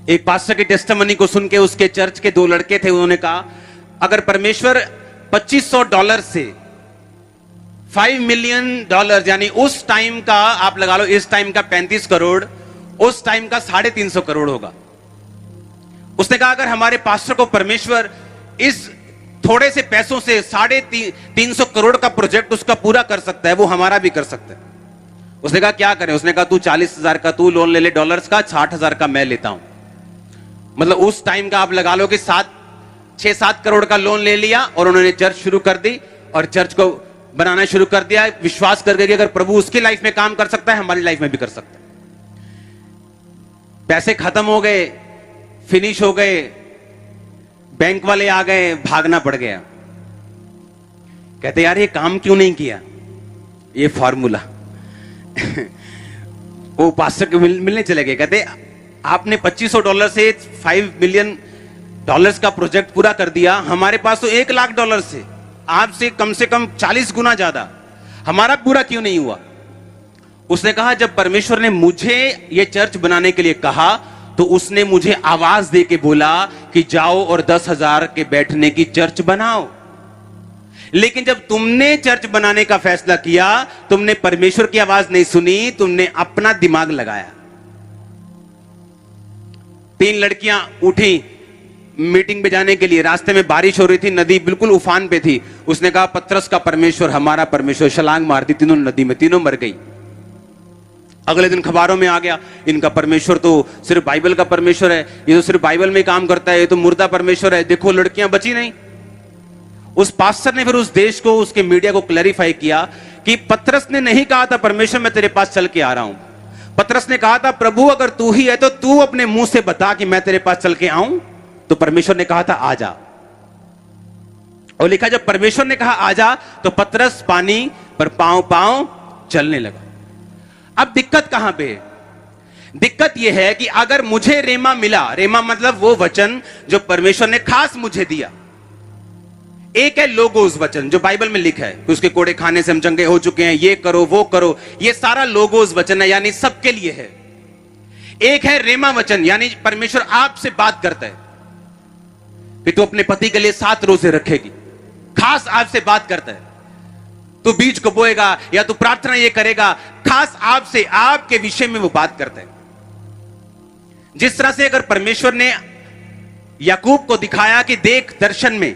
एक पास्टर की टेस्टिमनी को सुन के उसके चर्च के दो लड़के थे, उन्होंने कहा अगर परमेश्वर $2500 से $5 मिलियन, यानी उस टाइम का आप लगा लो, इस टाइम का 35 करोड़, उस टाइम का 350 करोड़ होगा। उसने कहा अगर हमारे पास्टर को परमेश्वर इस थोड़े से पैसों से 350 करोड़ का प्रोजेक्ट उसका पूरा कर सकता है, वो हमारा भी कर सकता है। उसने कहा क्या करें? उसने कहा तू 40,000 का तू लोन ले ले डॉलर्स का, 60,000 का मैं लेता हूं। मतलब उस टाइम का आप लगा लो कि 6-7 करोड़ का लोन ले लिया और उन्होंने चर्च शुरू कर दी और चर्च को बनाना शुरू कर दिया, विश्वास करके कि अगर प्रभु उसकी लाइफ में काम कर सकता है, हमारी लाइफ में भी कर सकता है। पैसे खत्म हो गए, फिनिश हो गए, बैंक वाले आ गए, भागना पड़ गया। कहते यार ये काम क्यों नहीं किया? ये फॉर्मूला वो पास्टर को मिलने चले गए, कहते आपने $2500 से $5 मिलियन का प्रोजेक्ट पूरा कर दिया, हमारे पास तो $1 लाख से आपसे कम 40 गुना ज्यादा, हमारा पूरा क्यों नहीं हुआ? उसने कहा जब परमेश्वर ने मुझे यह चर्च बनाने के लिए कहा तो उसने मुझे आवाज दे के बोला कि जाओ और 10,000 के बैठने की चर्च बनाओ। लेकिन जब तुमने चर्च बनाने का फैसला किया, तुमने परमेश्वर की आवाज नहीं सुनी, तुमने अपना दिमाग लगाया। 3 लड़कियां उठी मीटिंग पे जाने के लिए, रास्ते में बारिश हो रही थी, नदी बिल्कुल उफान पे थी। उसने कहा पतरस का परमेश्वर हमारा परमेश्वर, छलांग मार दी तीनों नदी में, तीनों मर गई। अगले दिन खबरों में आ गया इनका परमेश्वर तो सिर्फ बाइबल का परमेश्वर है, ये तो सिर्फ बाइबल में काम करता है, ये तो मुर्दा परमेश्वर है, देखो लड़कियां बची नहीं। उस पास्टर ने फिर उस देश को, उसके मीडिया को क्लैरिफाई किया कि पतरस ने नहीं कहा था परमेश्वर मैं तेरे पास चल के आ रहा हूं, पतरस ने कहा था प्रभु अगर तू ही है तो तू अपने मुंह से बता कि मैं तेरे पास चल के आऊं। तो परमेश्वर ने कहा था आ जा, और लिखा जब परमेश्वर ने कहा आ जा तो पतरस पानी पर पांव चलने लगा। अब दिक्कत कहां पे है? दिक्कत यह है कि अगर मुझे रेमा मिला, रेमा मतलब वो वचन जो परमेश्वर ने खास मुझे दिया। एक है लोगोस वचन जो बाइबल में लिखा है कि उसके कोड़े खाने से हम चंगे हो चुके हैं, ये करो वो करो, ये सारा लोगोस वचन है, यानी सबके लिए है। एक है रेमा वचन, यानी परमेश्वर आपसे बात करता है कि तू अपने पति के लिए 7 रोजे रखेगी, खास आपसे बात करता है। तू बीज को बोएगा या तू प्रार्थना ये करेगा, खास आपसे, आपके विषय में वो बात करता है। जिस तरह से अगर परमेश्वर ने याकूब को दिखाया कि देख दर्शन में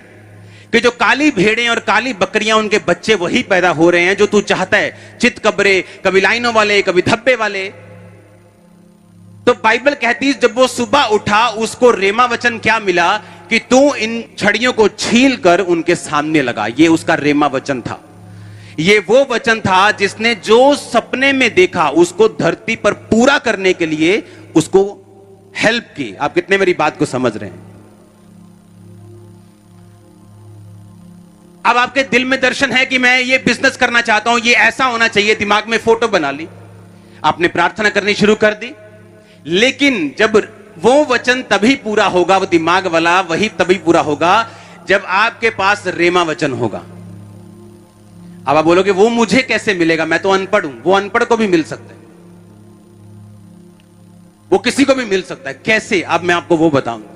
कि जो काली भेड़ें और काली बकरियां उनके बच्चे वही पैदा हो रहे हैं जो तू चाहता है, चित कब्रे, कभी लाइनों वाले कभी धब्बे वाले। तो बाइबल कहती है जब वो सुबह उठा उसको रेमा वचन क्या मिला कि तू इन छड़ियों को छील कर उनके सामने लगा। ये उसका रेमा वचन था। ये वो वचन था जिसने जो सपने में देखा उसको धरती पर पूरा करने के लिए उसको हेल्प की। आप कितने मेरी बात को समझ रहे हैं? अब आपके दिल में दर्शन है कि मैं ये बिजनेस करना चाहता हूं, ये ऐसा होना चाहिए, दिमाग में फोटो बना ली, आपने प्रार्थना करनी शुरू कर दी। लेकिन जब वो वचन तभी पूरा होगा, वो दिमाग वाला वही तभी पूरा होगा जब आपके पास रेमा वचन होगा। अब आप बोलोगे वो मुझे कैसे मिलेगा, मैं तो अनपढ़ हूं। वो अनपढ़ को भी मिल सकता है, वो किसी को भी मिल सकता है। कैसे? अब मैं आपको वो बताऊंगा।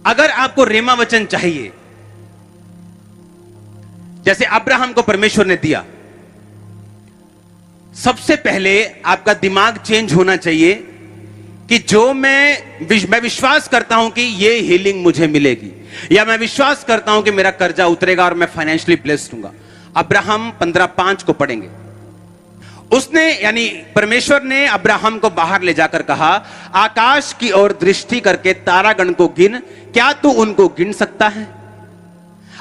अगर आपको रेमा वचन चाहिए, जैसे अब्राहम को परमेश्वर ने दिया, सबसे पहले आपका दिमाग चेंज होना चाहिए कि जो मैं विश्वास करता हूं कि ये हीलिंग मुझे मिलेगी, या मैं विश्वास करता हूं कि मेरा कर्जा उतरेगा और मैं फाइनेंशियली ब्लेस्ड होऊंगा। अब्राहम 15:5 को पढ़ेंगे। उसने यानी परमेश्वर ने अब्राहम को बाहर ले जाकर कहा आकाश की ओर दृष्टि करके तारागण को गिन, क्या तू उनको गिन सकता है?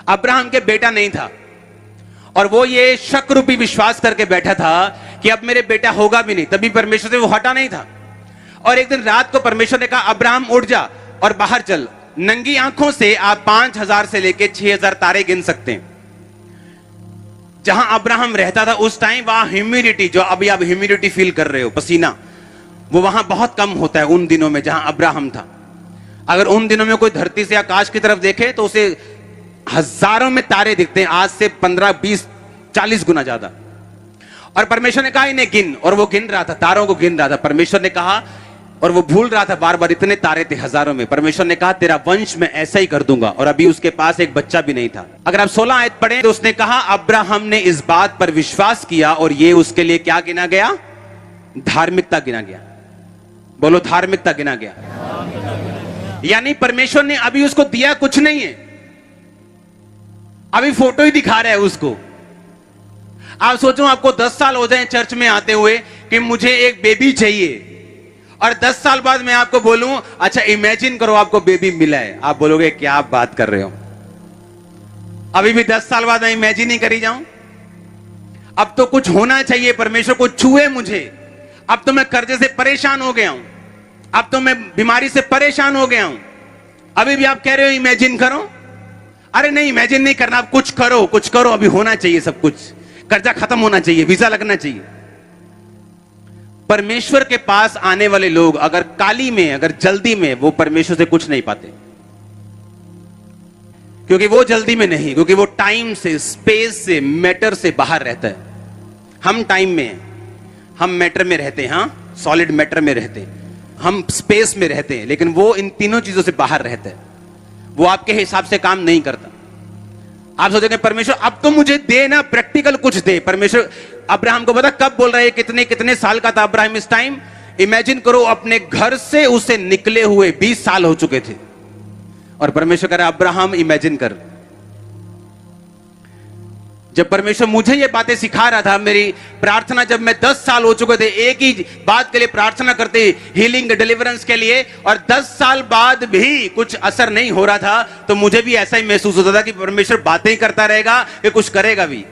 अब्राहम के बेटा नहीं था और वो ये शक रूपी विश्वास करके बैठा था कि अब मेरे बेटा होगा भी नहीं, तभी परमेश्वर से वो हटा नहीं था। और एक दिन रात को परमेश्वर ने कहा अब्राहम उठ जा और बाहर चल, नंगी आंखों से आप 5,000 से लेके 6,000 तारे गिन सकते हैं। जहां अब्राहम रहता था उस टाइम वहां ह्यूमिडिटी, जो अभी आप ह्यूमिडिटी फील कर रहे हो, पसीना, वो वहां बहुत कम होता है उन दिनों में जहां अब्राहम था। अगर उन दिनों में कोई धरती से आकाश की तरफ देखे तो उसे हजारों में तारे दिखते हैं, आज से 15, 20, 40 गुना ज्यादा। और परमेश्वर ने कहा इन्हें गिन, और वो गिन रहा था, तारों को गिन रहा था। परमेश्वर ने कहा और वो भूल रहा था बार बार, इतने तारे थे हजारों में। परमेश्वर ने कहा तेरा वंश मैं ऐसा ही कर दूंगा, और अभी उसके पास एक बच्चा भी नहीं था। अगर आप 16 आयत पढ़ें तो उसने कहा अब्राहम ने इस बात पर विश्वास किया और ये उसके लिए क्या गिना गया? धार्मिकता गिना गया। बोलो धार्मिकता गिना गया। यानी परमेश्वर ने अभी उसको दिया कुछ नहीं है, अभी फोटो ही दिखा रहा है उसको। आप सोचो आपको 10 साल हो जाए चर्च में आते हुए कि मुझे एक बेबी चाहिए, और 10 साल बाद मैं आपको बोलूं अच्छा इमेजिन करो आपको बेबी मिला है, आप बोलोगे क्या आप बात कर रहे हो? अभी भी 10 साल बाद मैं इमेजिन ही करी जाऊं? अब तो कुछ होना चाहिए, परमेश्वर को छुए मुझे। अब तो मैं कर्जे से परेशान हो गया हूं, अब तो मैं बीमारी से परेशान हो गया हूं, अभी भी आप कह रहे हो इमेजिन करो। अरे नहीं, इमेजिन नहीं करना, आप कुछ करो, कुछ करो, अभी होना चाहिए सब कुछ, कर्जा खत्म होना चाहिए, वीजा लगना चाहिए। परमेश्वर के पास आने वाले लोग अगर काली में, अगर जल्दी में, वो परमेश्वर से कुछ नहीं पाते, क्योंकि वो जल्दी में नहीं, क्योंकि वो टाइम से, स्पेस से, मैटर से बाहर रहता है। हम टाइम में हैं, हम मैटर में रहते हैं, हाँ सॉलिड मैटर में रहते हैं, हम स्पेस में रहते हैं, लेकिन वो इन तीनों चीजों से बाहर रहता है। वो आपके हिसाब से काम नहीं करता। आप सोचेंगे परमेश्वर अब तो मुझे दे ना, प्रैक्टिकल कुछ दे। परमेश्वर अब्राहम को पता कब बोल रहा है, कितने कितने साल का था अब्राहम इस टाइम? इमेजिन करो अपने घर से उसे निकले हुए 20 साल हो चुके थे, और परमेश्वर कह रहा है अब्राहम इमेजिन कर। जब परमेश्वर मुझे ये बातें सिखा रहा था, मेरी प्रार्थना जब मैं 10 साल हो चुके थे एक ही बात के लिए प्रार्थना करते, हीलिंग डिलीवरेंस के लिए, और 10 साल बाद भी कुछ असर नहीं हो रहा था, तो मुझे भी ऐसा ही महसूस होता था कि परमेश्वर बातें ही करता रहेगा कि कुछ करेगा भी।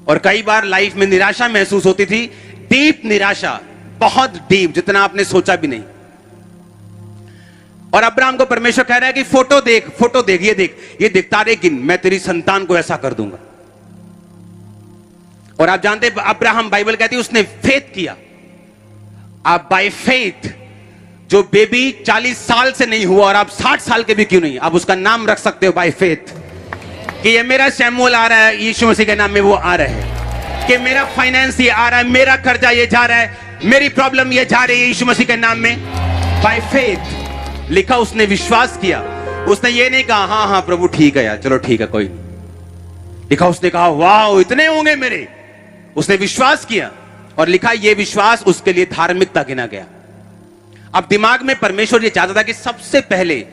और कई बार लाइफ में निराशा महसूस होती थी, डीप निराशा, बहुत डीप, जितना आपने सोचा भी नहीं। और अब्राहम को परमेश्वर कह रहा है कि फोटो देख, फोटो देख, ये देख तारे गिन, मैं तेरी संतान को ऐसा कर दूंगा। और आप जानते हैं अब्राहम, बाइबल कहती है उसने फेथ किया। आप बाय फेथ, जो बेबी 40 साल से नहीं हुआ और आप 60 साल के भी क्यों नहीं, आप उसका नाम रख सकते हो बाय फेथ, कि ये मेरा शैमुएल आ रहा है, यीशु मसीह के नाम में वो आ रहा है, कि मेरा फाइनेंस ये आ रहा है, मेरा कर्जा ये जा रहा है, मेरी प्रॉब्लम ये जा रही है यीशु मसीह के नाम में। बाय फेथ लिखा, उसने विश्वास किया। उसने ये नहीं कहा हाँ हाँ प्रभु ठीक है यार, चलो ठीक है कोई नहीं। लिखा उसने कहा वाह इतने होंगे मेरे। उसने विश्वास किया, और लिखा ये विश्वास उसके लिए धार्मिकता गिना गया। अब दिमाग में परमेश्वर ये चाहता था कि सबसे पहले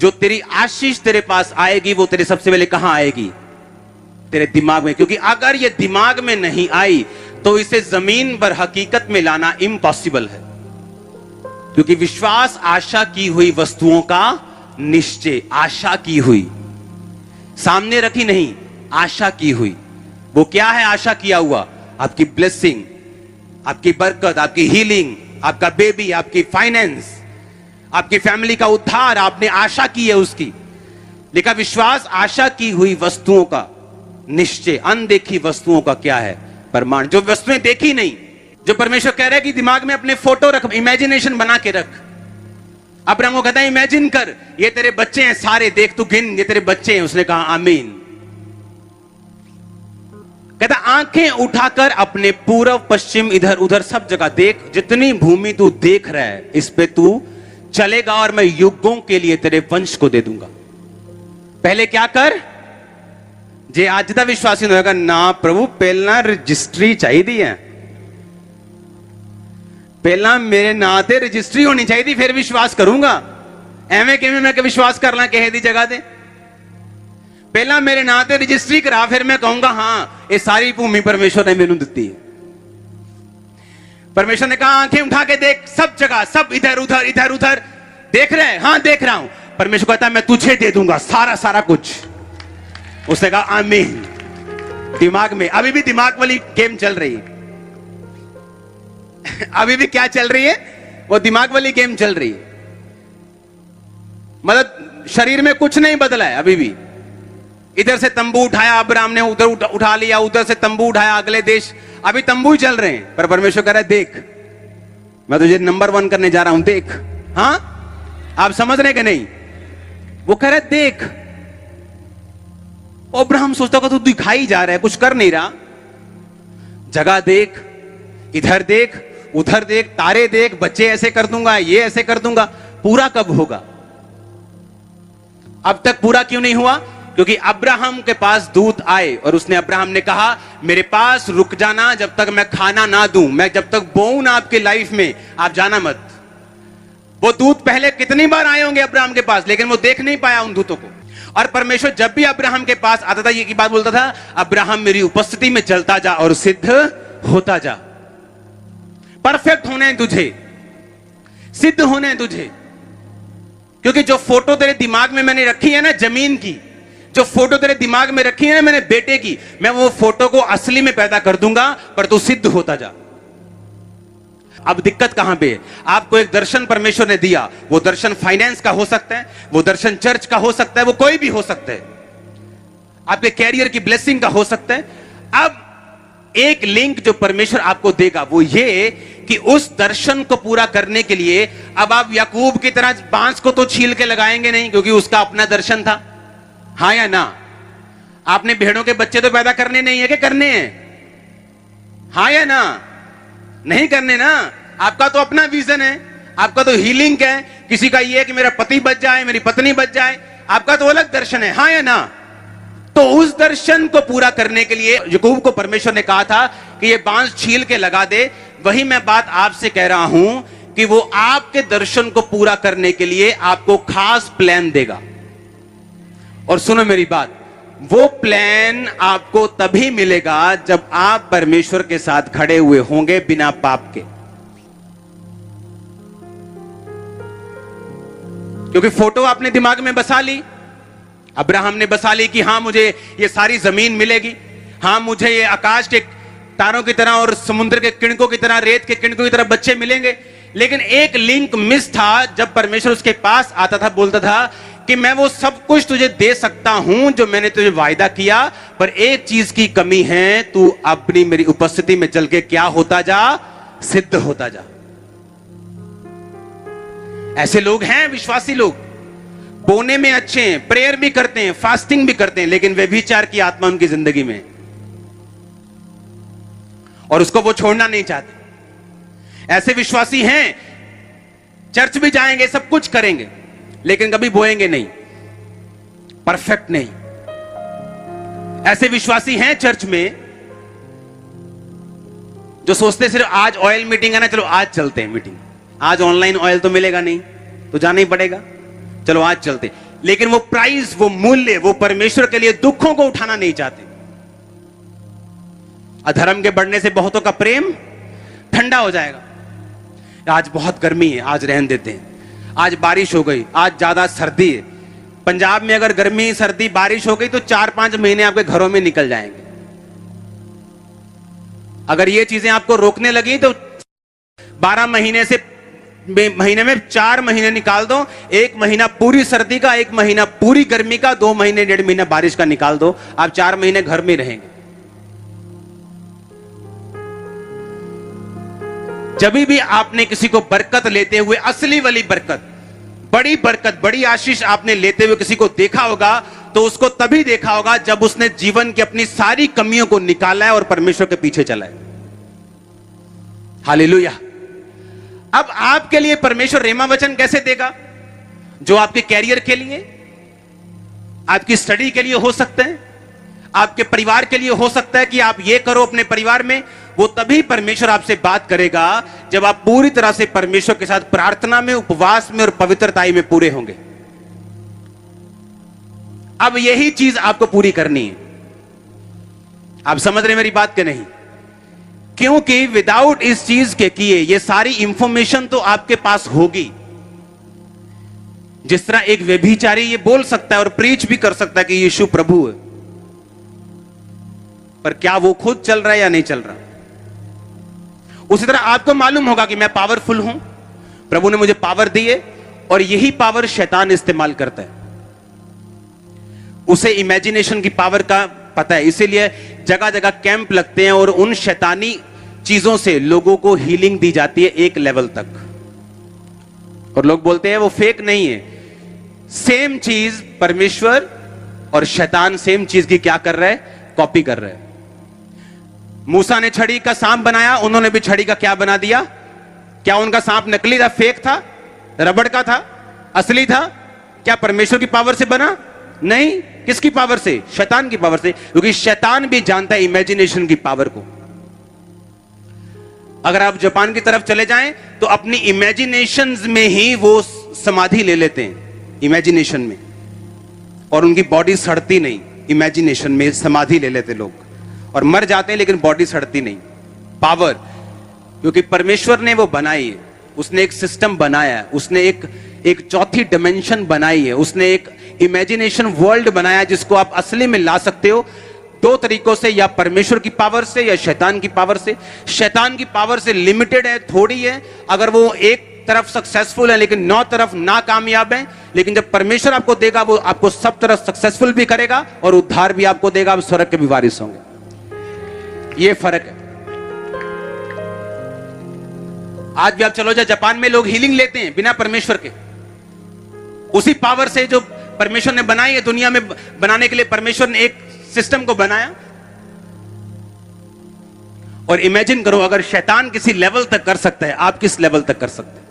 जो तेरी आशीष तेरे पास आएगी, वो तेरे सबसे पहले कहां आएगी? तेरे दिमाग में। क्योंकि अगर ये दिमाग में नहीं आई तो इसे जमीन पर हकीकत में लाना इम्पॉसिबल है। क्योंकि विश्वास आशा की हुई वस्तुओं का निश्चय, आशा की हुई, सामने रखी नहीं, आशा की हुई। वो क्या है आशा किया हुआ? आपकी ब्लेसिंग, आपकी बरकत, आपकी हीलिंग, आपका बेबी, आपकी फाइनेंस, आपकी फैमिली का उद्धार, आपने आशा की है उसकी। लिखा विश्वास आशा की हुई वस्तुओं का निश्चय, अनदेखी वस्तुओं का क्या है? प्रमाण। जो वस्तुएं देखी नहीं, जो परमेश्वर कह रहा है कि दिमाग में अपने फोटो रख, इमेजिनेशन बना के रख। अब्राहम को कहता है इमेजिन कर, ये तेरे बच्चे हैं सारे, देख तू गिन, ये तेरे बच्चे हैं। उसने कहा आमीन। कहता आंखें उठाकर अपने पूर्व पश्चिम इधर उधर सब जगह देख, जितनी भूमि तू देख रहा है इस पे तू चलेगा और मैं युगों के लिए तेरे वंश को दे दूंगा। पहले क्या कर? जे आज दा विश्वासी होगा ना प्रभु, पहला रजिस्ट्री चाहिए, पहला मेरे नां ते रजिस्ट्री होनी चाहिए, फिर विश्वास करूंगा। एवं किवें मैं विश्वास कर ला किसी दी जगह ते? पहला मेरे नां ते रजिस्ट्री करा, फिर मैं कहूंगा हाँ ये सारी भूमि परमेश्वर ने मैनू दिती है। परमेश्वर ने कहा आंखें उठा के देख, सब जगह, सब इधर उधर देख रहे हैं? हाँ देख रहा हूं। परमेश्वर कहता है मैं तुझे दे दूंगा सारा कुछ। उसने कहा आमीन। दिमाग में अभी भी दिमाग वाली गेम चल रही है। अभी भी क्या चल रही है? वो दिमाग वाली गेम चल रही है। मतलब शरीर में कुछ नहीं बदला है अभी भी। इधर से तंबू उठाया अब्राहम ने, उधर उठा लिया, उधर से तंबू उठाया, अगले देश, अभी तंबू ही चल रहे हैं। पर परमेश्वर कह रहा है देख, मैं तुझे नंबर 1 करने जा रहा हूं, देख। हाँ आप समझ रहे कि नहीं? वो कह रहा है देख। अब्राहम सोचता होगा तू दिखाई जा रहा है, कुछ कर नहीं रहा। जगह देख, इधर देख, उधर देख, तारे देख, बच्चे ऐसे कर दूंगा, ये ऐसे कर दूंगा। पूरा कब होगा? अब तक पूरा क्यों नहीं हुआ? क्योंकि अब्राहम के पास दूत आए और उसने, अब्राहम ने कहा मेरे पास रुक जाना जब तक मैं खाना ना दूं, मैं जब तक बोऊं ना आपके लाइफ में, आप जाना मत। वो दूत पहले कितनी बार आए होंगे अब्राहम के पास, लेकिन वो देख नहीं पाया उन दूतों को। और परमेश्वर जब भी अब्राहम के पास आता था, ये की बात बोलता था, अब्राहम मेरी उपस्थिति में चलता जा और सिद्ध होता जा। परफेक्ट होने हैं तुझे, सिद्ध होने हैं तुझे। क्योंकि जो फोटो तेरे दिमाग में मैंने रखी है ना जमीन की, जो फोटो तेरे दिमाग में रखी है ना मैंने बेटे की, मैं वो फोटो को असली में पैदा कर दूंगा, पर तू सिद्ध होता जा। अब दिक्कत कहां पे है? आपको एक दर्शन परमेश्वर ने दिया, वो दर्शन फाइनेंस का हो सकता है, वो दर्शन चर्च का हो सकता है, वो कोई भी हो सकता है, आपके कैरियर की ब्लेसिंग का हो सकता है। अब एक लिंक जो परमेश्वर आपको देगा वो ये कि उस दर्शन को पूरा करने के लिए अब आप याकूब की तरह बांस को तो छील के लगाएंगे नहीं, क्योंकि उसका अपना दर्शन था। हाँ या ना? आपने भेड़ों के बच्चे तो पैदा करने नहीं है कि करने हैं? हाँ या ना? नहीं करने ना। आपका तो अपना विजन है, आपका तो हीलिंग का है, किसी का ये है कि मेरा पति बच जाए, मेरी पत्नी बच जाए, आपका तो अलग दर्शन है। हाँ या ना? तो उस दर्शन को पूरा करने के लिए याकूब को परमेश्वर ने कहा था कि ये बांस छील के लगा दे। वही मैं बात आपसे कह रहा हूं कि वो आपके दर्शन को पूरा करने के लिए आपको खास प्लान देगा। और सुनो मेरी बात, वो प्लान आपको तभी मिलेगा जब आप परमेश्वर के साथ खड़े हुए होंगे बिना पाप के। क्योंकि फोटो आपने दिमाग में बसा ली, अब्राहम ने बसा ली कि हाँ मुझे ये सारी जमीन मिलेगी, हाँ मुझे ये आकाश के तारों की तरह और समुद्र के किणकों की तरह, रेत के किणकों की तरह बच्चे मिलेंगे। लेकिन एक लिंक मिस था। जब परमेश्वर उसके पास आता था, बोलता था कि मैं वो सब कुछ तुझे दे सकता हूं जो मैंने तुझे वायदा किया, पर एक चीज की कमी है, तू अपनी मेरी उपस्थिति में चल के क्या होता जा? सिद्ध होता जा। ऐसे लोग हैं, विश्वासी लोग, बोने में अच्छे हैं, प्रेयर भी करते हैं, फास्टिंग भी करते हैं, लेकिन व्यभिचार की आत्मा उनकी जिंदगी में, और उसको वो छोड़ना नहीं चाहते। ऐसे विश्वासी हैं, चर्च भी जाएंगे, सब कुछ करेंगे, लेकिन कभी बोएंगे नहीं, परफेक्ट नहीं। ऐसे विश्वासी हैं चर्च में जो सोचते सिर्फ आज ऑयल मीटिंग है ना, चलो आज चलते हैं मीटिंग, आज ऑनलाइन ऑयल तो मिलेगा नहीं तो जाना ही पड़ेगा, चलो आज चलते। लेकिन वो प्राइस, वो मूल्य, वो परमेश्वर के लिए दुखों को उठाना नहीं चाहते। अधर्म के बढ़ने से बहुतों का प्रेम ठंडा हो जाएगा। आज बहुत गर्मी है, आज रहने देते हैं, आज बारिश हो गई, आज ज्यादा सर्दी है। पंजाब में अगर गर्मी सर्दी बारिश हो गई तो 4-5 महीने आपके घरों में निकल जाएंगे। अगर ये चीजें आपको रोकने लगी तो 12 महीने से महीने में 4 महीने निकाल दो, 1 महीना पूरी सर्दी का, 1 महीना पूरी गर्मी का, 2 महीने 1.5 महीना बारिश का निकाल दो, आप 4 महीने घर में रहेंगे। जब भी आपने किसी को बरकत लेते हुए, असली वाली बरकत, बड़ी आशीष आपने लेते हुए किसी को देखा होगा, तो उसको तभी देखा होगा जब उसने जीवन की अपनी सारी कमियों को निकाला है और परमेश्वर के पीछे चला है। हालेलुया। अब आपके लिए परमेश्वर रेमा वचन कैसे देगा? जो आपके कैरियर के लिए, आपकी स्टडी के लिए हो सकते हैं, आपके परिवार के लिए हो सकता है कि आप ये करो अपने परिवार में। वो तभी परमेश्वर आपसे बात करेगा जब आप पूरी तरह से परमेश्वर के साथ प्रार्थना में, उपवास में और पवित्रताई में पूरे होंगे। अब यही चीज आपको पूरी करनी है। आप समझ रहे मेरी बात के नहीं? क्योंकि विदाउट इस चीज के किए ये सारी इंफॉर्मेशन तो आपके पास होगी। जिस तरह एक व्यभिचारी ये बोल सकता है और प्रीच भी कर सकता है कि यीशु प्रभु है, पर क्या वो खुद चल रहा है या नहीं चल रहा? उसी तरह आपको मालूम होगा कि मैं पावरफुल हूं, प्रभु ने मुझे पावर दी है, और यही पावर शैतान इस्तेमाल करता है। उसे इमेजिनेशन की पावर का पता है, इसीलिए जगह जगह कैंप लगते हैं और उन शैतानी चीजों से लोगों को हीलिंग दी जाती है एक लेवल तक, और लोग बोलते हैं वो फेक नहीं है। सेम चीज परमेश्वर और शैतान सेम चीज की क्या कर रहा है? कॉपी कर रहे हैं। मूसा ने छड़ी का सांप बनाया, उन्होंने भी छड़ी का क्या बना दिया? क्या उनका सांप नकली था, फेक था, रबड़ का था, असली था? क्या परमेश्वर की पावर से बना? नहीं। किसकी पावर से? शैतान की पावर से, क्योंकि शैतान भी जानता है इमेजिनेशन की पावर को। अगर आप जापान की तरफ चले जाएं तो अपनी इमेजिनेशंस में ही वो समाधि ले लेते हैं, इमेजिनेशन में, और उनकी बॉडी सड़ती नहीं। इमेजिनेशन में समाधि ले लेते लोग और मर जाते हैं, लेकिन बॉडी सड़ती नहीं। पावर, क्योंकि परमेश्वर ने वो बनाई है, उसने एक सिस्टम बनाया है, उसने एक चौथी डिमेंशन बनाई है, उसने एक इमेजिनेशन वर्ल्ड बनाया जिसको आप असली में ला सकते हो दो तरीकों से, या परमेश्वर की पावर से या शैतान की पावर से। शैतान की पावर से लिमिटेड है, थोड़ी है, अगर वो एक तरफ सक्सेसफुल है लेकिन 9 तरफ नाकामयाब है। लेकिन जब परमेश्वर आपको देगा, वो आपको सब तरफ सक्सेसफुल भी करेगा और उद्धार भी आपको देगा, आप स्वर्ग के भी वारिस होंगे। ये फर्क है। आज भी आप चलो जापान में लोग हीलिंग लेते हैं बिना परमेश्वर के, उसी पावर से जो परमेश्वर ने बनाई है। दुनिया में बनाने के लिए परमेश्वर ने एक सिस्टम को बनाया। और इमेजिन करो, अगर शैतान किसी लेवल तक कर सकता है, आप किस लेवल तक कर सकते हैं?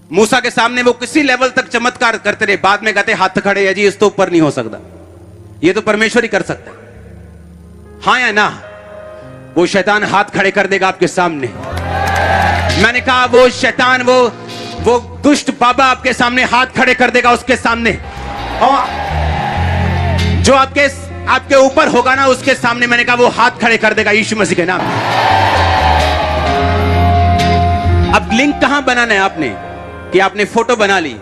मूसा के सामने वो किसी लेवल तक चमत्कार करते रहे, बाद में कहते हाथ खड़े है जी, इस तो ऊपर नहीं हो सकता, ये तो परमेश्वर ही कर सकता है। हाँ या ना? वो शैतान हाथ खड़े कर देगा आपके सामने। मैंने कहा वो शैतान, वो दुष्ट बाबा आपके सामने हाथ खड़े कर देगा, उसके सामने। और जो आपके ऊपर होगा ना, उसके सामने मैंने कहा वो हाथ खड़े कर देगा यीशु मसीह के नाम में। अब लिंक कहां बनाना है आपने? कि आपने फोटो बना ली,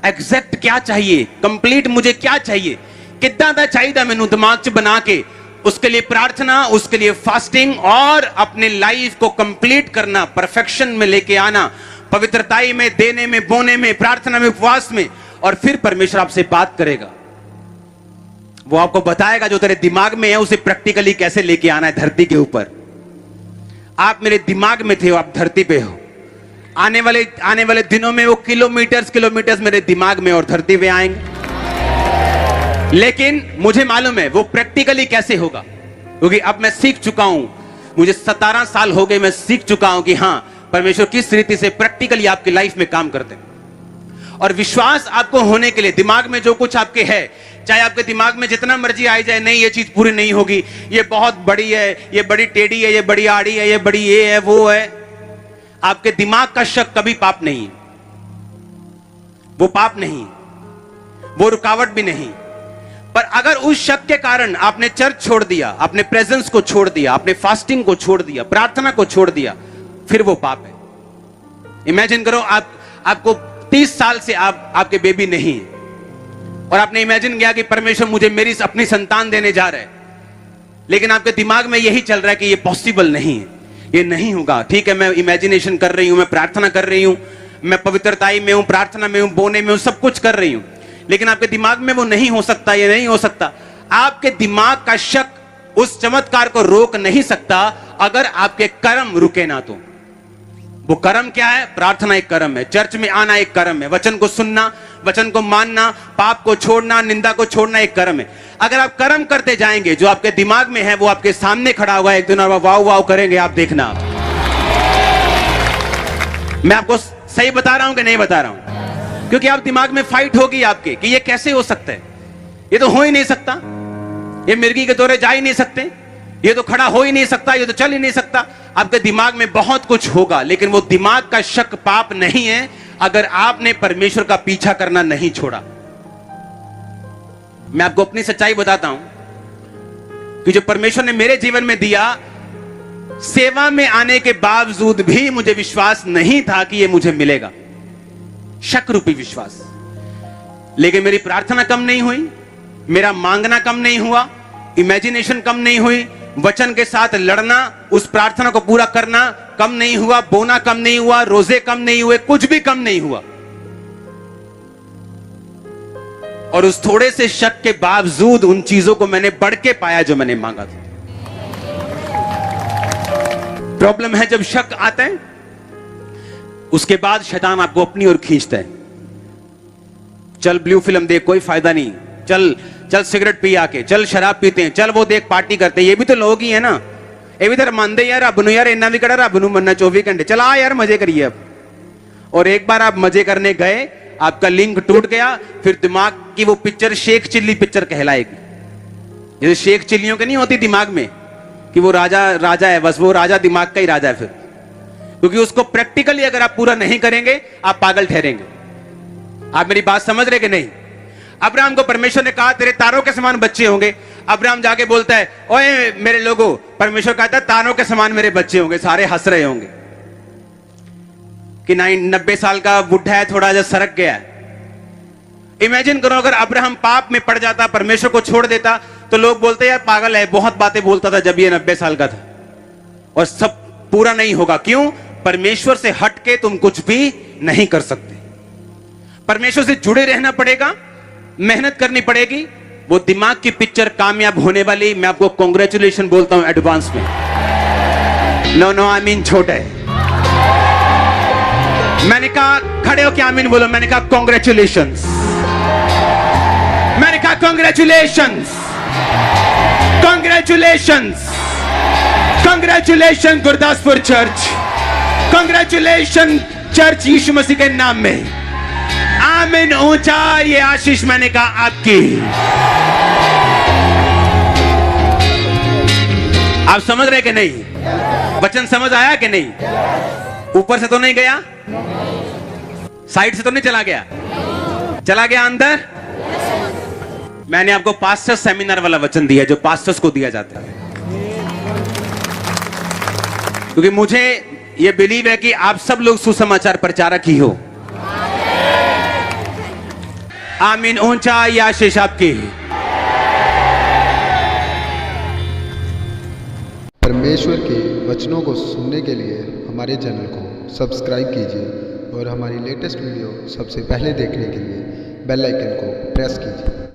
एग्जैक्ट क्या चाहिए, कंप्लीट मुझे क्या चाहिए, कितना दा चाहिए मैनू दिमाग च बना के, उसके लिए प्रार्थना, उसके लिए फास्टिंग, और अपने लाइफ को कंप्लीट करना, परफेक्शन में लेके आना, पवित्रताई में, देने में, बोने में, प्रार्थना में, उपवास में। और फिर परमेश्वर आपसे बात करेगा, वो आपको बताएगा जो तेरे दिमाग में है उसे प्रैक्टिकली कैसे लेके आना है धरती के ऊपर। आप मेरे दिमाग में थे, आप धरती पे हो। आने वाले दिनों में वो किलोमीटर्स मेरे दिमाग में और धरती पे आएंगे। लेकिन मुझे मालूम है वो प्रैक्टिकली कैसे होगा, क्योंकि अब मैं सीख चुका हूं, मुझे 17 साल हो गए, मैं सीख चुका हूं कि हां परमेश्वर किस रीति से प्रैक्टिकली आपकी लाइफ में काम करते हैं। और विश्वास आपको होने के लिए दिमाग में जो कुछ आपके है, चाहे आपके दिमाग में जितना मर्जी आ जाए, नहीं ये चीज पूरी नहीं होगी, ये बहुत बड़ी है, ये बड़ी टेढ़ी है, ये बड़ी आड़ी है, ये बड़ी ये है, वो है, आपके दिमाग का शक कभी पाप नहीं है। वो पाप नहीं, वो रुकावट भी नहीं। पर अगर उस शक के कारण आपने चर्च छोड़ दिया, आपने प्रेजेंस को छोड़ दिया, आपने फास्टिंग को छोड़ दिया, प्रार्थना को छोड़ दिया, फिर वो पाप है। इमेजिन करो आपको 30 साल से आपके बेबी नहीं है, और आपने इमेजिन किया कि परमेश्वर मुझे मेरी अपनी संतान देने जा रहा है, लेकिन आपके दिमाग में यही चल रहा है कि ये पॉसिबल नहीं है, ये नहीं होगा। ठीक है, मैं इमेजिनेशन कर रही हूं, मैं प्रार्थना कर रही हूं, मैं पवित्रताई में हूं, प्रार्थना में हूं, बोने में हूं, सब कुछ कर रही हूं, लेकिन आपके दिमाग में वो नहीं हो सकता, ये नहीं हो सकता। आपके दिमाग का शक उस चमत्कार को रोक नहीं सकता अगर आपके कर्म रुके ना तो। वो कर्म क्या है? प्रार्थना एक कर्म है, चर्च में आना एक कर्म है, वचन को सुनना, वचन को मानना, पाप को छोड़ना, निंदा को छोड़ना एक कर्म है। अगर आप कर्म करते जाएंगे, जो आपके दिमाग में है वो आपके सामने खड़ा होगा एक दिन, और वाव वाव करेंगे आप, देखना। मैं आपको सही बता रहा हूं कि नहीं बता रहा हूं? क्योंकि आप दिमाग में फाइट होगी आपके कि ये कैसे हो सकता है, ये तो हो ही नहीं सकता, ये मिर्गी के दौरे जा ही नहीं सकते, ये तो खड़ा हो ही नहीं सकता, ये तो चल ही नहीं सकता। आपके दिमाग में बहुत कुछ होगा, लेकिन वो दिमाग का शक पाप नहीं है अगर आपने परमेश्वर का पीछा करना नहीं छोड़ा। मैं आपको अपनी सच्चाई बताता हूं कि जो परमेश्वर ने मेरे जीवन में दिया, सेवा में आने के बावजूद भी मुझे विश्वास नहीं था कि यह मुझे मिलेगा, शक रूपी विश्वास। लेकिन मेरी प्रार्थना कम नहीं हुई, मेरा मांगना कम नहीं हुआ, इमेजिनेशन कम नहीं हुई, वचन के साथ लड़ना, उस प्रार्थना को पूरा करना कम नहीं हुआ, बोना कम नहीं हुआ, रोजे कम नहीं हुए, कुछ भी कम नहीं हुआ। और उस थोड़े से शक के बावजूद उन चीजों को मैंने बढ़ के पाया जो मैंने मांगा था। प्रॉब्लम है जब शक आता है, उसके बाद शैतान आपको अपनी ओर खींचता है। चल ब्लू फिल्म देख, कोई फायदा नहीं, चल सिगरेट पी आके, चल शराब पीते हैं, चल वो देख पार्टी करते हैं, ये भी तो लोग ही है ना, ਇਹ ਵੀ ਤਾਂ ਮੰਨਦੇ ਯਾਰ ਰੱਬ ਨੂੰ, ਯਾਰ ਇੰਨਾ ਵੀ ਕਿਹੜਾ ਰੱਬ ਨੂੰ ਮੰਨਣਾ 24 घंटे, चला यार मजे करिए अब। और एक बार आप मजे करने गए, आपका लिंक टूट गया, फिर दिमाग की वो पिक्चर शेख चिल्ली पिक्चर कहलाएगी। जैसे शेख चिल्लियों के नहीं होती दिमाग में कि वो राजा राजा है, बस वो राजा दिमाग का ही राजा है फिर, क्योंकि उसको प्रैक्टिकली अगर आप पूरा नहीं करेंगे आप पागल ठहरेंगे। आप मेरी बात समझ रहे कि नहीं? अब्राहम को परमेश्वर ने कहा तेरे तारों के समान बच्चे होंगे। अब्राहम जाके बोलता है ओए मेरे लोगों, परमेश्वर कहता है तारों के समान मेरे बच्चे होंगे। सारे हंस रहे होंगे कि 90 साल का बुढ़ा है, थोड़ा जा सरक गया है। इमेजिन करो अगर अब्राहम पाप में पड़ जाता, परमेश्वर को छोड़ देता, तो लोग बोलते यार पागल है, बहुत बातें बोलता था जब ये 90 साल का था। और सब पूरा नहीं होगा, क्यों? परमेश्वर से हट के तुम कुछ भी नहीं कर सकते। परमेश्वर से जुड़े रहना पड़ेगा, मेहनत करनी पड़ेगी, वो दिमाग की पिक्चर कामयाब होने वाली। मैं आपको कांग्रेचुलेशन बोलता हूं एडवांस में। नो आई मीन छोटे। मैंने कहा खड़े हो क्या आमीन बोलो, मैंने कहा कांग्रेचुलेशंस, मैंने कहा congratulations, congratulations, congratulation Gurdaspur church, congratulation church Yeshu Masih के नाम में। आमीन ऊंचा, ये आशीष मैंने कहा आपकी। आप समझ रहे कि नहीं? वचन समझ आया कि नहीं? ऊपर से तो नहीं गया, साइड से तो नहीं चला गया, चला गया अंदर। मैंने आपको पास्टर सेमिनार वाला वचन दिया जो पास्टर्स को दिया जाता है, क्योंकि मुझे यह बिलीव है कि आप सब लोग सुसमाचार प्रचारक ही हो। आमीन ऊंचा, ये आशीष आपकी। परमेश्वर के वचनों को सुनने के लिए हमारे चैनल को सब्सक्राइब कीजिए और हमारी लेटेस्ट वीडियो सबसे पहले देखने के लिए बेल आइकन को प्रेस कीजिए।